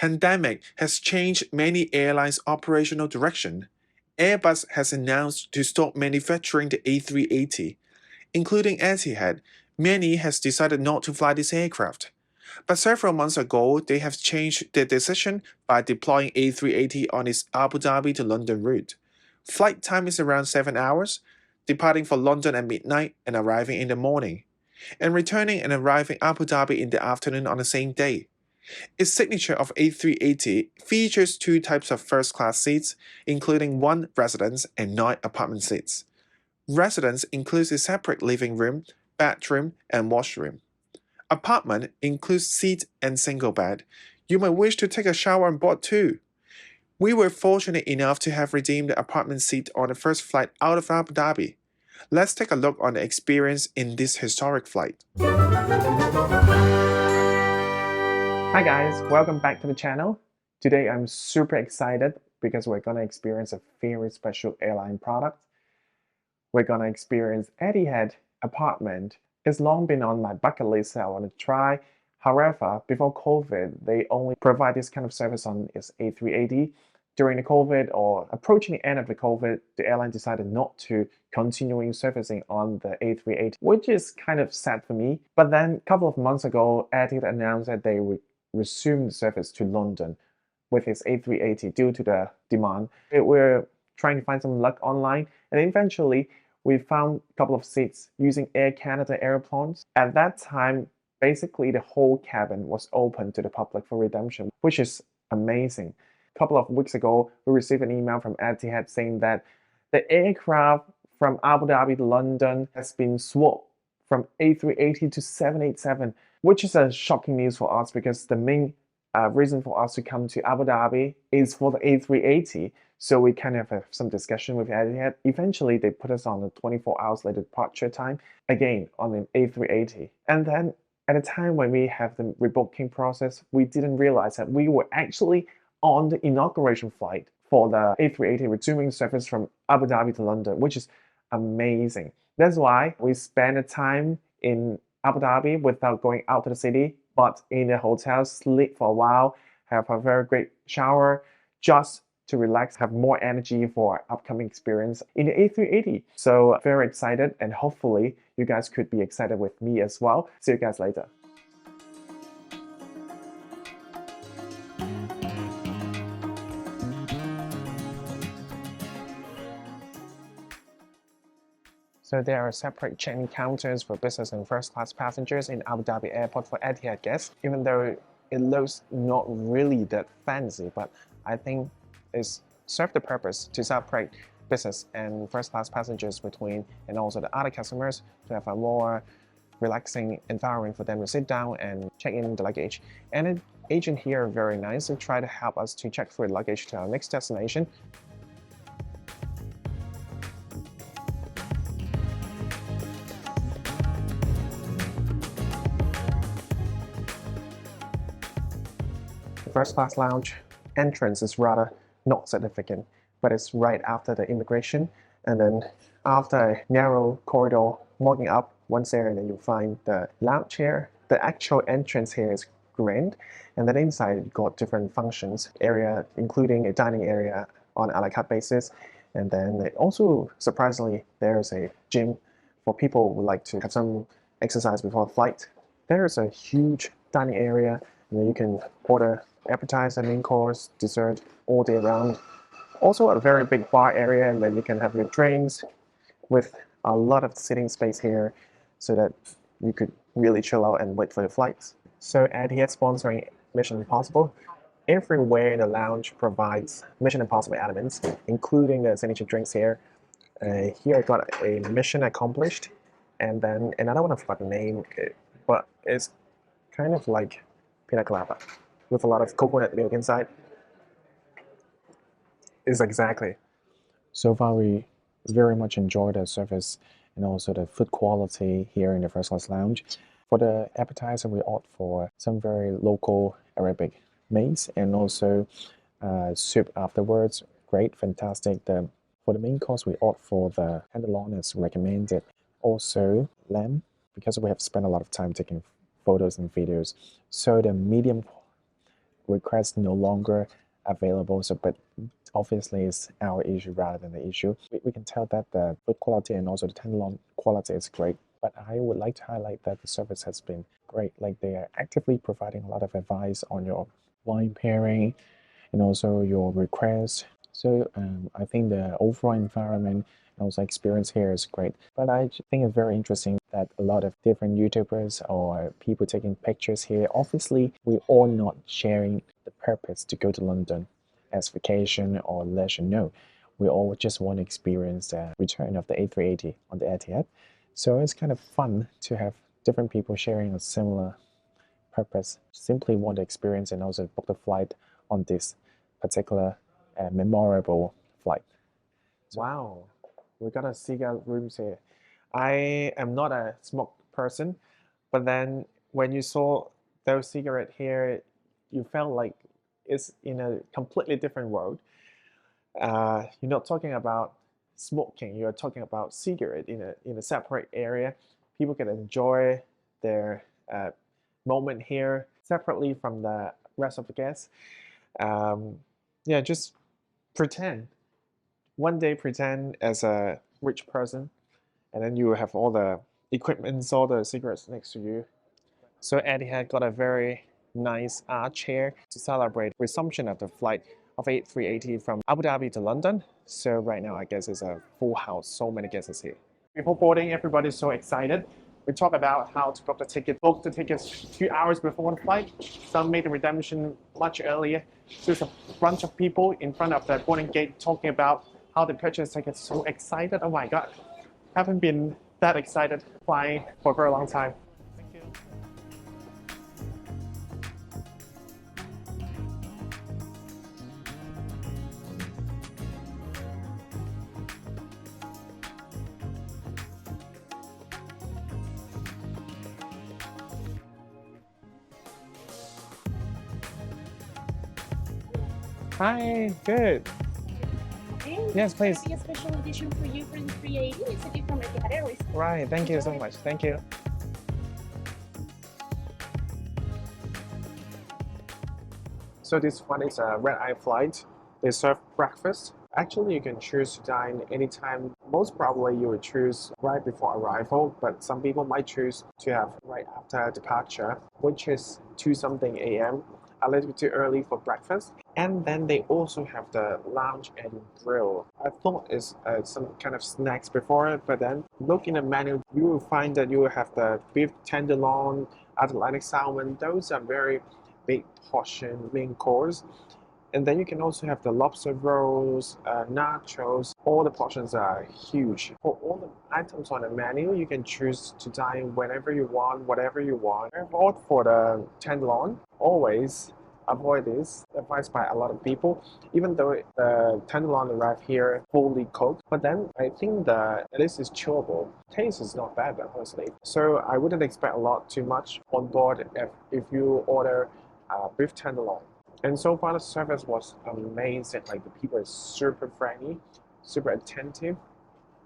Pandemic has changed many airlines' operational direction. Airbus has announced to stop manufacturing the A380, including Etihad. Many has decided not to fly this aircraft. But several months ago, they have changed their decision by deploying A380 on its Abu Dhabi to London route. Flight time is around 7 hours, departing for London at midnight and arriving in the morning, and returning and arriving Abu Dhabi in the afternoon on the same day. Its signature of A380 features two types of first-class seats, including one residence and 9 apartment seats. Residence includes a separate living room, bedroom, and washroom. Apartment includes seat and single bed. You may wish to take a shower on board too. We were fortunate enough to have redeemed the apartment seat on the first flight out of Abu Dhabi. Let's take a look on the experience in this historic flight. Hi guys, welcome back to the channel. Today I'm super excited because we're gonna experience a very special airline product. We're gonna experience Etihad apartment. It's long been on my bucket list that I want to try. However, before COVID, they only provide this kind of service on its A380. During the COVID or approaching the end of the COVID, the airline decided not to continuing servicing on the A380, which is kind of sad for me. But then a couple of months ago, Etihad announced that they would resume the service to London with its A380 due to the demand. We're trying to find some luck online, and eventually we found a couple of seats using Air Canada Aeroplans. At that time, basically the whole cabin was open to the public for redemption, which is amazing. A couple of weeks ago, we received an email from Etihad saying that the aircraft from Abu Dhabi to London has been swapped from A380 to 787, which is a shocking news for us because the main reason for us to come to Abu Dhabi is for the A380. So we kind of have some discussion with Etihad. Eventually, they put us on a 24 hours later departure time, again on an A380. And then at the time when we have the rebooking process, we didn't realize that we were actually on the inauguration flight for the A380 resuming service from Abu Dhabi to London, which is amazing. That's why we spent the time in Abu Dhabi without going out to the city, but in the hotel, sleep for a while, have a very great shower, just to relax, have more energy for our upcoming experience in the A380. So very excited, and hopefully you guys could be excited with me as well. See you guys later. So there are separate check-in counters for business and first-class passengers in Abu Dhabi airport for Etihad guests, even though it looks not really that fancy, but I think it's served the purpose to separate business and first-class passengers between, and also the other customers to have a more relaxing environment for them to sit down and check in the luggage. And the agent here are very nice and try to help us to check through the luggage to our next destination. First class lounge entrance is rather not significant, but it's right after the immigration, and then after a narrow corridor walking up once there, and then you'll find the lounge here. The actual entrance here is grand, and then inside you've got different functions area, including a dining area on a la carte basis, and then also surprisingly there's a gym for people who would like to have some exercise before flight. There's a huge dining area, and then you can order appetizer, main course, dessert all day round. Also a very big bar area, and then you can have your drinks with a lot of sitting space here so that you could really chill out and wait for your flights. So Etihad sponsoring Mission Impossible. Everywhere in the lounge provides Mission Impossible elements, including the signature drinks here. Here I got a mission accomplished, and then another one I forgot the name, but it's kind of like pina colada with a lot of coconut milk inside. Is exactly. So far we very much enjoy the service and also the food quality here in the first class lounge. For the appetizer, we opt for some very local Arabic maize and also soup afterwards. Great, fantastic. For the main course, we opt for the tenderloin as recommended. Also lamb, because we have spent a lot of time taking photos and videos. So the medium request no longer available. So, but obviously it's our issue rather than the issue. We can tell that the food quality and also the tenderloin quality is great. But I would like to highlight that the service has been great. Like they are actively providing a lot of advice on your wine pairing and also your requests. So I think the overall environment and also experience here is great. But I think it's very interesting that a lot of different YouTubers or people taking pictures here, obviously we all not sharing the purpose to go to London as vacation or leisure. No, we all just want to experience the return of the A380 on the Etihad. So it's kind of fun to have different people sharing a similar purpose, simply want to experience and also book the flight on this particular memorable flight. Wow, we got a cigar rooms here. I am not a smoke person, but then when you saw those cigarette here, you felt like it's in a completely different world. You're not talking about smoking, you're talking about cigarette in a separate area. People can enjoy their moment here separately from the rest of the guests. Yeah, just pretend. One day pretend as a rich person, and then you have all the equipments, all the cigarettes next to you. So Etihad got a very nice art chair to celebrate resumption of the flight of A380 from Abu Dhabi to London. So right now I guess it's a full house, so many guests here. Before boarding, everybody's so excited. We talk about how to book the ticket. Book the tickets 2 hours before the flight. Some made the redemption much earlier. So there's a bunch of people in front of the boarding gate talking about how they purchase tickets. So excited, oh my god. Haven't been that excited flying for a very long time. Thank you. Hi, good. Okay. Yes, please. A special edition for you for the 380. It's a gift from Etihad Airways. Right, thank you so much. Thank you. So this one is a red-eye flight. They serve breakfast. Actually, you can choose to dine anytime. Most probably you would choose right before arrival, but some people might choose to have right after departure, which is 2 something a.m. a little bit too early for breakfast. And then they also have the lounge and grill. I thought it's some kind of snacks before it, but then look in the menu, you will find that you will have the beef tenderloin, Atlantic salmon. Those are very big portion main course. And then you can also have the lobster rolls, nachos. All the portions are huge. For all the items on the menu, you can choose to dine whenever you want, whatever you want. Vote for the tenderloin. Always avoid this, advised by a lot of people, even though the tenderloin arrived here fully cooked. But then I think at least it's chewable. Taste is not bad, honestly. So I wouldn't expect a lot too much on board if you order beef tenderloin. And so far the service was amazing. Like the people are super friendly, super attentive,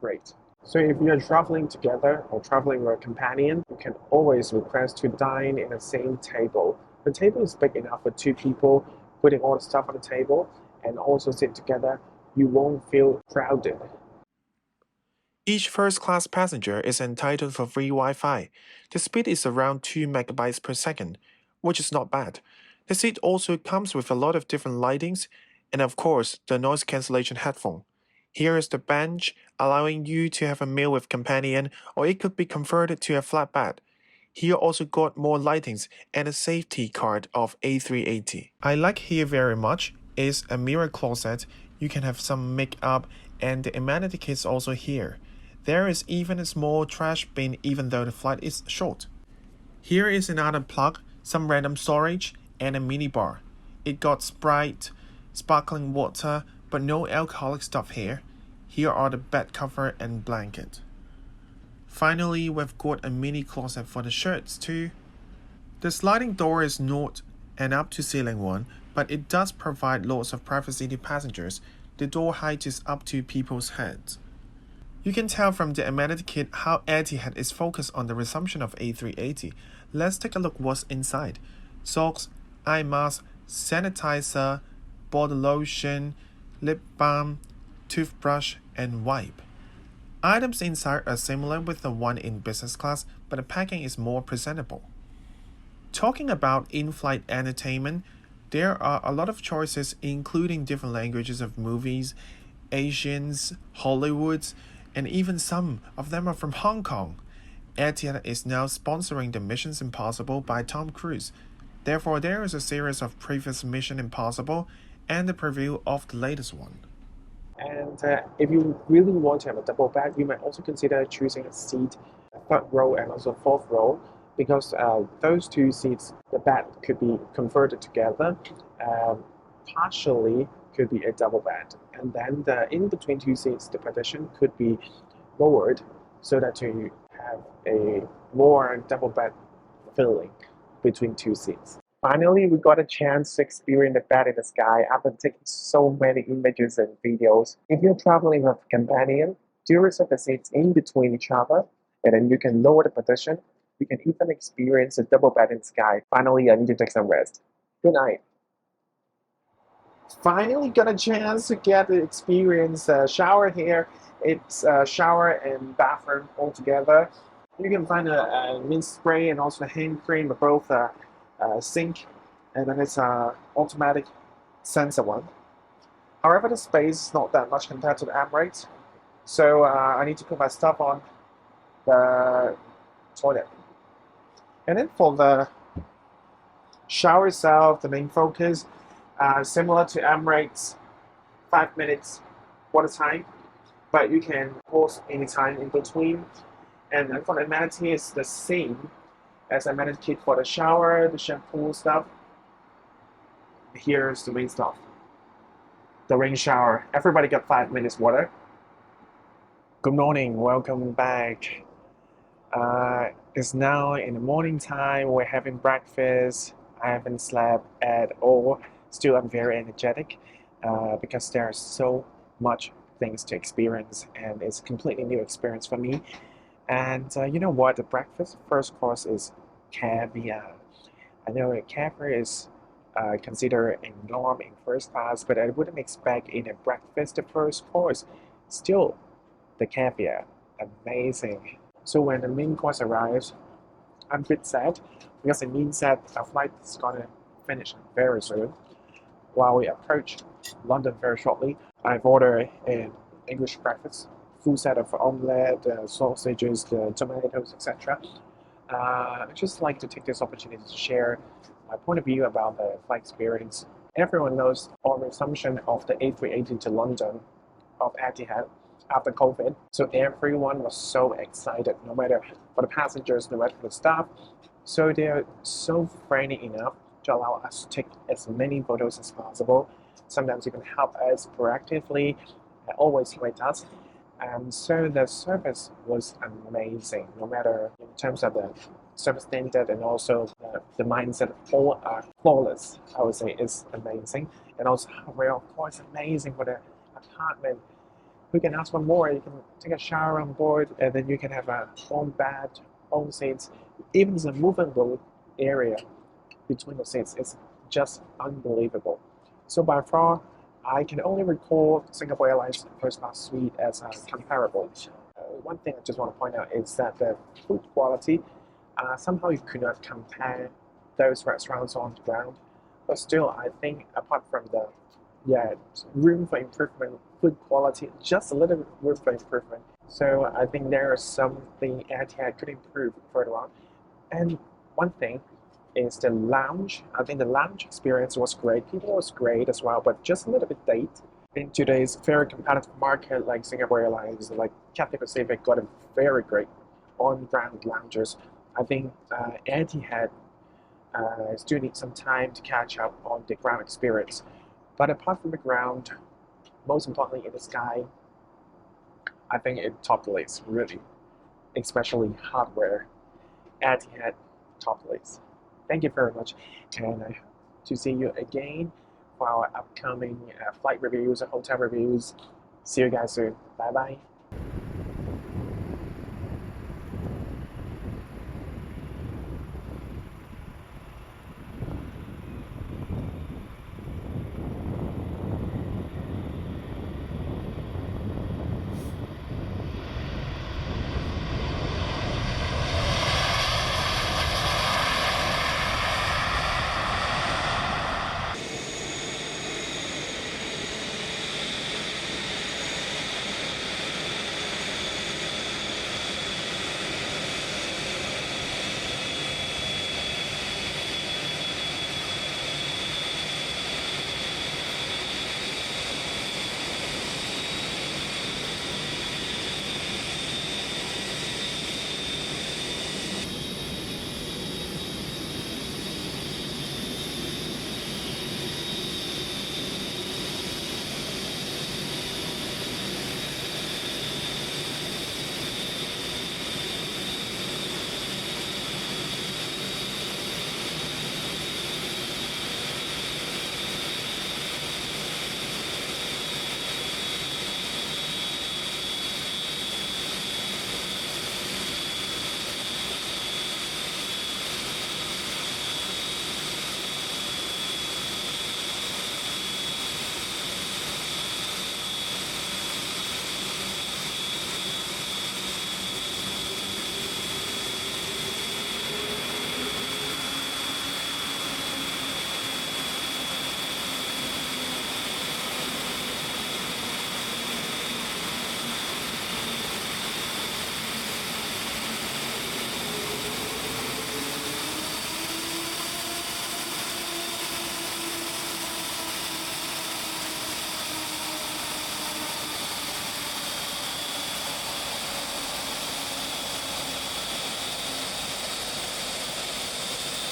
great. So if you're traveling together or traveling with a companion, you can always request to dine in the same table. The table is big enough for 2 people, putting all the stuff on the table and also sit together. You won't feel crowded. Each first-class passenger is entitled for free Wi-Fi. The speed is around 2 megabytes per second, which is not bad. The seat also comes with a lot of different lightings and of course the noise cancellation headphone. Here is the bench, allowing you to have a meal with companion, or it could be converted to a flat bed. Here also got more lightings and a safety card of A380. I like here very much is a mirror closet. You can have some makeup and the amenity kits also here. There is even a small trash bin even though the flight is short. Here is another plug, some random storage, and a mini bar. It got Sprite, sparkling water, but no alcoholic stuff here. Here are the bed cover and blanket. Finally, we've got a mini closet for the shirts too. The sliding door is not an up-to-ceiling one, but it does provide lots of privacy to passengers. The door height is up to people's heads. You can tell from the amenity kit how Etihad is focused on the resumption of A380. Let's take a look what's inside. Socks, eye mask, sanitizer, body lotion, lip balm, toothbrush, and wipe. Items inside are similar with the one in business class, but the packing is more presentable. Talking about in-flight entertainment, there are a lot of choices including different languages of movies, Asians, Hollywoods, and even some of them are from Hong Kong. Etihad is now sponsoring the Missions Impossible by Tom Cruise. Therefore, there is a series of previous Mission Impossible and the preview of the latest one. And if you really want to have a double bed, you might also consider choosing a seat, third row and also fourth row, because those two seats, the bed could be converted together, partially could be a double bed. And then the in between two seats, the partition could be lowered so that you have a more double bed feeling between two seats. Finally, we got a chance to experience the bed in the sky after taking so many images and videos. If you're traveling with a companion, do reserve the seats in between each other, and then you can lower the partition. You can even experience a double bed in the sky. Finally, I need to take some rest. Good night. Finally got a chance to get the experience shower here. It's a shower and bathroom all together. You can find a mint spray and also a hand cream, both sink, and then it's an automatic sensor one. However, the space is not that much compared to the Emirates, so I need to put my stuff on the toilet. And then for the shower itself, the main focus, similar to Emirates, 5 minutes water time, but you can pause anytime in between. And then for the amenity, it's the same as amenity kit for the shower, the shampoo stuff. Here's the main stuff. The rain shower. Everybody got 5 minutes water. Good morning, welcome back. It's now in the morning time, we're having breakfast. I haven't slept at all. Still, I'm very energetic because there are so much things to experience and it's a completely new experience for me. And you know what, the breakfast first course is caviar. I know caviar is considered a norm in first class, but I wouldn't expect in a breakfast the first course. Still, the caviar, amazing. So when the main course arrives, I'm a bit sad because it means that our flight is gonna finish very soon. While we approach London very shortly, I've ordered an English breakfast, full set of omelette, sausages, the tomatoes, etc. I'd just like to take this opportunity to share my point of view about the flight experience. Everyone knows on resumption of the A380 to London of Etihad after COVID, so everyone was so excited, no matter for the passengers, no matter for the staff. So they're so friendly enough to allow us to take as many photos as possible. Sometimes even help us proactively, always with us. And so the service was amazing, no matter in terms of the service standard and also the mindset, all are flawless. I would say is amazing. And also hardware, of course, amazing for the apartment. You can ask for more. You can take a shower on board, and then you can have a own bed, own seats, even the movable area between the seats. It's just unbelievable. So by far, I can only recall Singapore Airlines first class suite as comparable. One thing I just want to point out is that the food quality, somehow you could not compare those restaurants on the ground. But still, I think apart from the room for improvement, food quality, just a little bit room for improvement. So I think there is something Etihad could improve further on. And one thing is the lounge. I think the lounge experience was great. People was great as well, but just a little bit late. In today's very competitive market like Singapore Airlines, like Cathay Pacific got a very great on-ground loungers. I think Etihad still need some time to catch up on the ground experience. But apart from the ground, most importantly in the sky, I think it top place, really, especially hardware. Etihad top place. Thank you very much, and I hope to see you again for our upcoming flight reviews and hotel reviews. See you guys soon. Bye bye.